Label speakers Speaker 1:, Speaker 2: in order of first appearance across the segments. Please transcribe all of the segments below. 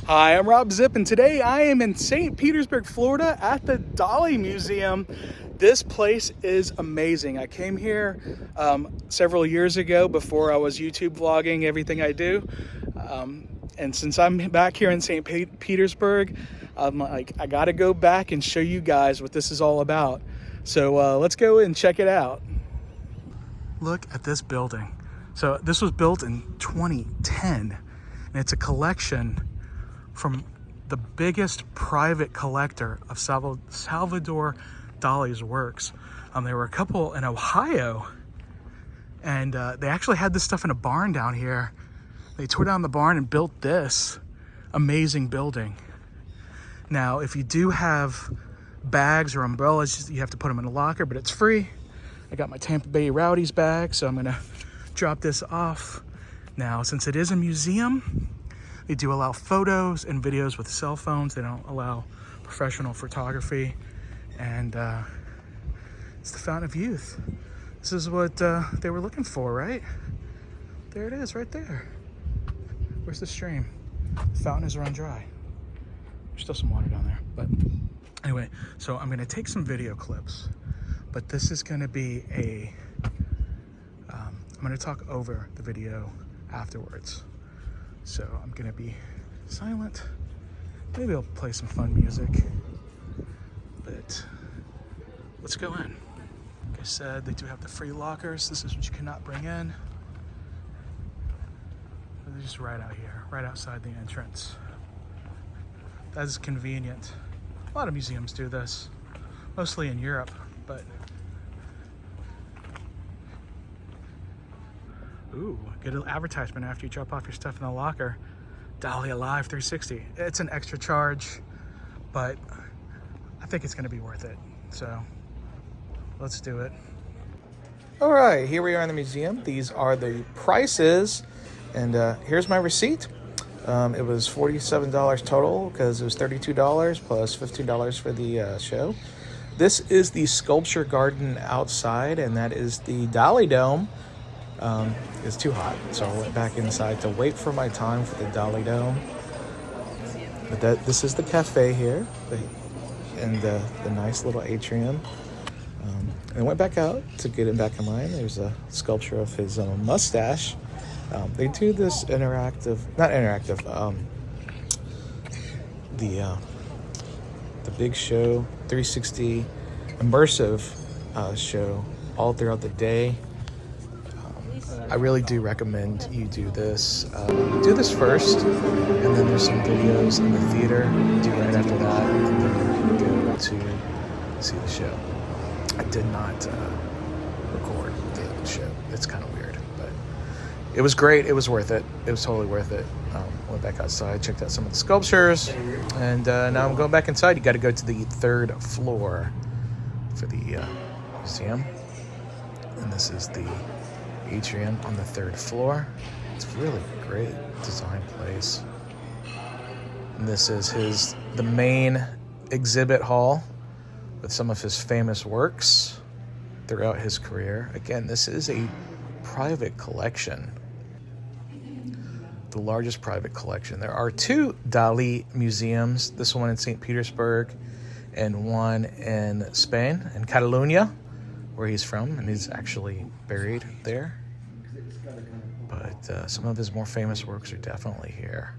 Speaker 1: Hi, I'm Robb Zipp, and today I am in St. Petersburg, Florida at the Dali Museum. This place is amazing. I came here several years ago before I was YouTube vlogging everything I do. And since I'm back here in St. Petersburg, I'm like, I gotta go back and show you guys what this is all about. So let's go and check it out. Look at this building. So this was built in 2010, and it's a collection from the biggest private collector of Salvador Dali's works. There were a couple in Ohio, and they actually had this stuff in a barn down here. They tore down the barn and built this amazing building. Now, if you do have bags or umbrellas, you have to put them in a locker, but it's free. I got my Tampa Bay Rowdies bag, so I'm gonna drop this off. Now, since it is a museum, they do allow photos and videos with cell phones. They don't allow professional photography. And it's the Fountain of Youth. This is what they were looking for, right? There it is, right there. Where's the stream? The fountain is run dry. There's still some water down there. But anyway, so I'm gonna take some video clips, but this is gonna be I'm gonna talk over the video afterwards. So I'm gonna be silent. Maybe I'll play some fun music, but let's go in. Like I said, they do have the free lockers. This is what you cannot bring in. They're just right out here, right outside the entrance. That is convenient. A lot of museums do this, mostly in Europe, but ooh, get an advertisement after you drop off your stuff in the locker. Dali Alive 360. It's an extra charge, but I think it's gonna be worth it. So let's do it. All right, here we are in the museum. These are the prices, and here's my receipt. It was $47 total because it was $32 plus $15 for the show. This is the sculpture garden outside, and that is the Dali Dome. It's too hot, so I went back inside to wait for my time for the Dali Dome. But this is the cafe here, and the nice little atrium. And I went back out to get him back in line. There's a sculpture of his mustache. They do this not interactive, the big show, 360 immersive show all throughout the day. I really do recommend you do this. Do this first, and then there's some videos in the theater. Do right after that, and then you can go to see the show. I did not record the show. It's kind of weird, but it was great. It was worth it. It was totally worth it. Went back outside, checked out some of the sculptures, and now I'm going back inside. You got to go to the third floor for the museum, and this is the atrium on the third floor. It's a really great design place. And this is the main exhibit hall with some of his famous works throughout his career. Again, this is a private collection, the largest private collection. There are two Dali museums, this one in St. Petersburg and one in Spain, in Catalonia, where he's from, and he's actually buried there. But some of his more famous works are definitely here.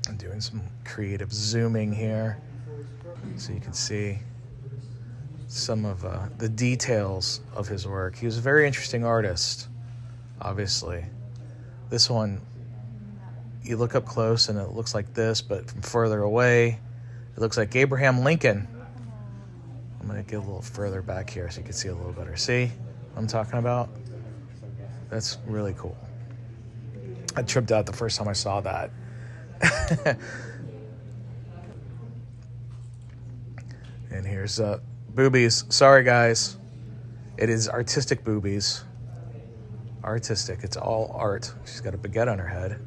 Speaker 1: I'm doing some creative zooming here so you can see some of the details of his work. He was a very interesting artist, obviously. This one, you look up close and it looks like this, but from further away, it looks like Abraham Lincoln. I'm going to get a little further back here so you can see a little better. See what I'm talking about? That's really cool. I tripped out the first time I saw that. And here's boobies. Sorry, guys. It is artistic boobies. Artistic. It's all art. She's got a baguette on her head.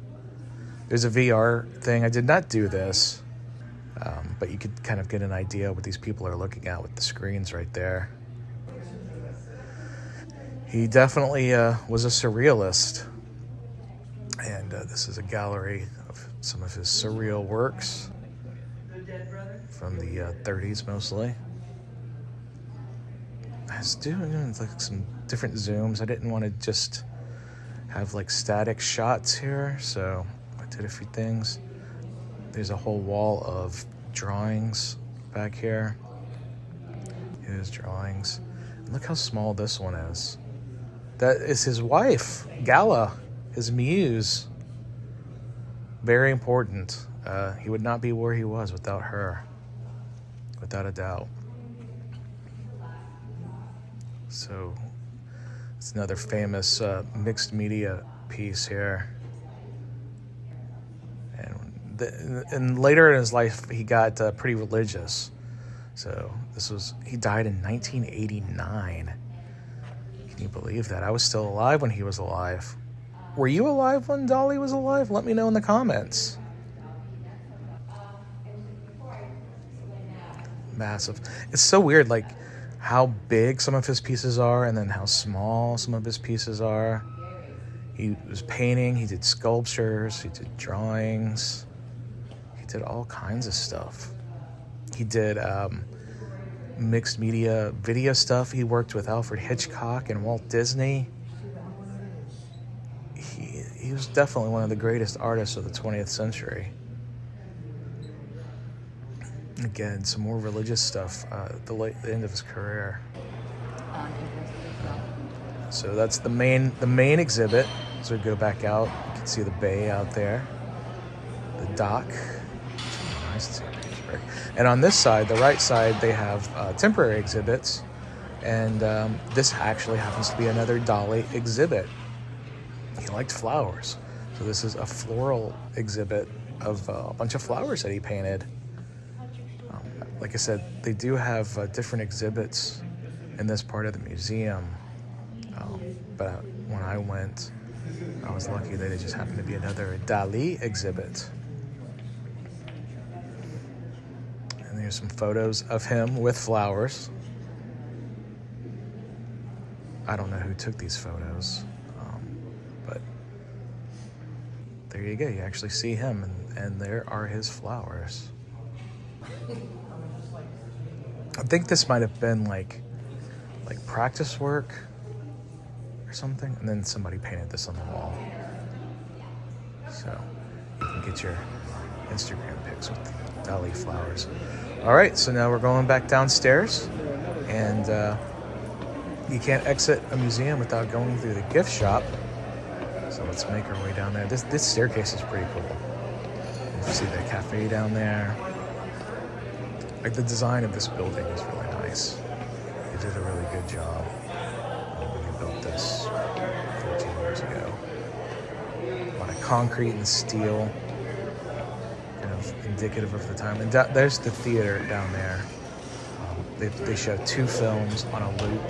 Speaker 1: There's a VR thing. I did not do this, but you could kind of get an idea what these people are looking at with the screens right there. He definitely was a surrealist. And this is a gallery of some of his surreal works from the 30s mostly. I was doing like some different zooms. I didn't want to just have like static shots here, so I did a few things. There's a whole wall of drawings back here. His drawings. And look how small this one is. That is his wife, Gala, his muse. Very important. He would not be where he was without her, without a doubt. So it's another famous mixed media piece here. And later in his life, he got pretty religious. So he died in 1989. Can you believe that? I was still alive when he was alive. Were you alive when Dali was alive? Let me know in the comments. Massive. It's so weird, like how big some of his pieces are and then how small some of his pieces are. He was painting, he did sculptures, he did drawings, he did all kinds of stuff. He did mixed media video stuff. He worked with Alfred Hitchcock and Walt Disney. He was definitely one of the greatest artists of the 20th century. Again, some more religious stuff at the end of his career. So that's the main exhibit. So we go back out. You can see the bay out there, the dock. It's really nice to see Petersburg. And on this side, the right side, they have temporary exhibits. And this actually happens to be another Dali exhibit. He liked flowers. So this is a floral exhibit of a bunch of flowers that he painted. Like I said, they do have different exhibits in this part of the museum. But when I went, I was lucky that it just happened to be another Dali exhibit. And there's some photos of him with flowers. I don't know who took these photos, but there you go. You actually see him, and there are his flowers. I think this might have been like practice work or something, and then somebody painted this on the wall. So you can get your Instagram pics with Dali flowers. All right, so now we're going back downstairs, and you can't exit a museum without going through the gift shop. So let's make our way down there. This staircase is pretty cool. You see the cafe down there. Like the design of this building is really nice. They did a really good job when they built this 14 years ago. A lot of concrete and steel, kind of indicative of the time. And there's the theater down there. They show 2 films on a loop.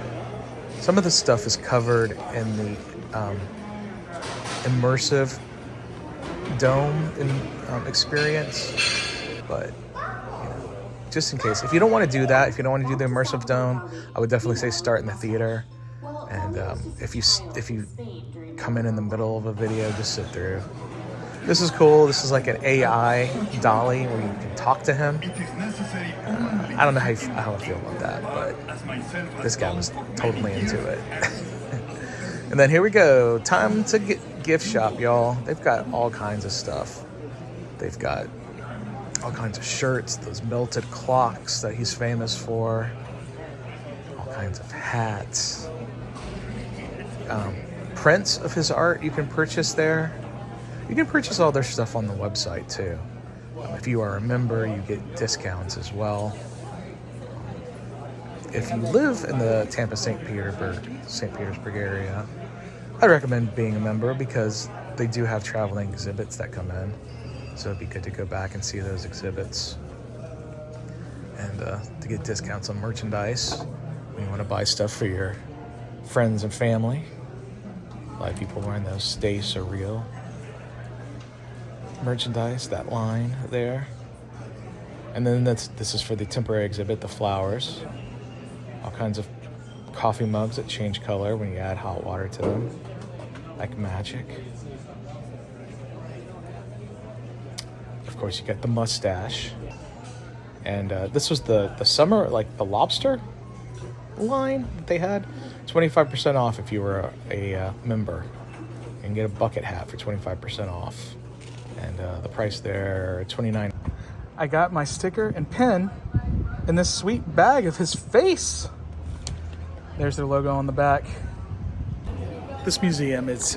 Speaker 1: Some of the stuff is covered in the immersive dome experience, but just in case, if you don't want to do that, if you don't want to do the immersive dome, I would definitely say start in the theater. And if you come in the middle of a video, just sit through. This is cool. This is like an AI Dali where you can talk to him. I don't know how I feel about that, but this guy was totally into it. And then here we go. Time to get gift shop, y'all. They've got all kinds of stuff. They've got all kinds of shirts, those melted clocks that he's famous for, all kinds of hats, prints of his art you can purchase there. You can purchase all their stuff on the website too. If you are a member, you get discounts as well. If you live in the Tampa, St. Petersburg area, I recommend being a member because they do have traveling exhibits that come in. So it'd be good to go back and see those exhibits. And to get discounts on merchandise when you want to buy stuff for your friends and family. A lot of people wearing those Stay Surreal merchandise, that line there. And then this is for the temporary exhibit, the flowers. All kinds of coffee mugs that change color when you add hot water to them, like magic. course, you got the mustache. And this was the summer, like the lobster line that they had. 25% off if you were a member. You can get a bucket hat for 25% off. And the price there, $29. I got my sticker and pin in this sweet bag of his face. There's their logo on the back. This museum, it's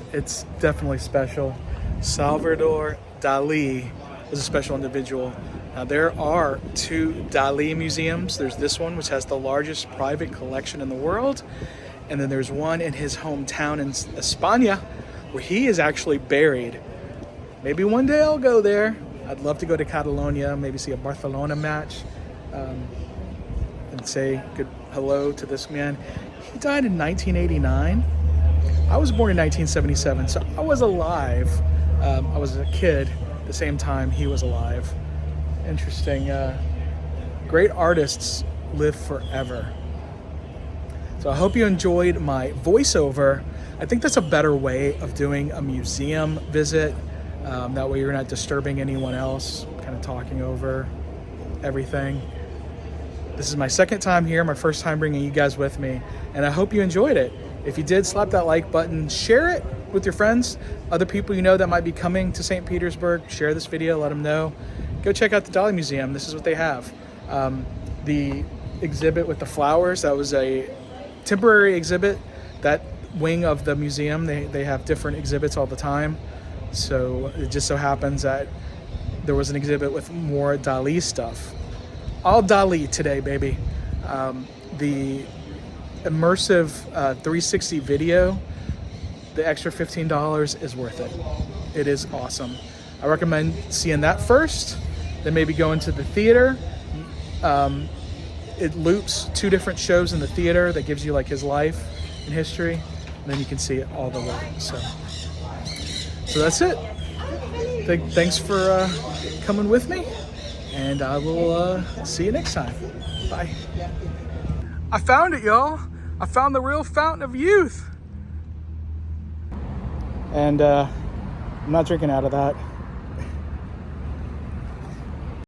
Speaker 1: definitely special. Salvador Dali was a special individual. Now there are 2 Dali museums. There's this one, which has the largest private collection in the world. And then there's one in his hometown in España, where he is actually buried. Maybe one day I'll go there. I'd love to go to Catalonia, maybe see a Barcelona match, and say good hello to this man. He died in 1989. I was born in 1977, so I was alive. I was a kid at the same time he was alive. Interesting. Great artists live forever. So I hope you enjoyed my voiceover. I think that's a better way of doing a museum visit. That way you're not disturbing anyone else, kind of talking over everything. This is my second time here, my first time bringing you guys with me, and I hope you enjoyed it. If you did, slap that like button, share it with your friends, other people you know that might be coming to St. Petersburg. Share this video, let them know. Go check out the Dali Museum. This is what they have. The exhibit with the flowers, that was a temporary exhibit. That wing of the museum, they have different exhibits all the time. So it just so happens that there was an exhibit with more Dali stuff. All Dali today, baby. The immersive 360 video, the extra $15 is worth it. It is awesome. I recommend seeing that first, then maybe going to the theater. It loops 2 different shows in the theater that gives you like his life and history, and then you can see it all the way. So that's it. Thanks for coming with me, and I will see you next time. Bye. I found it, y'all. I found the real fountain of youth. And I'm not drinking out of that.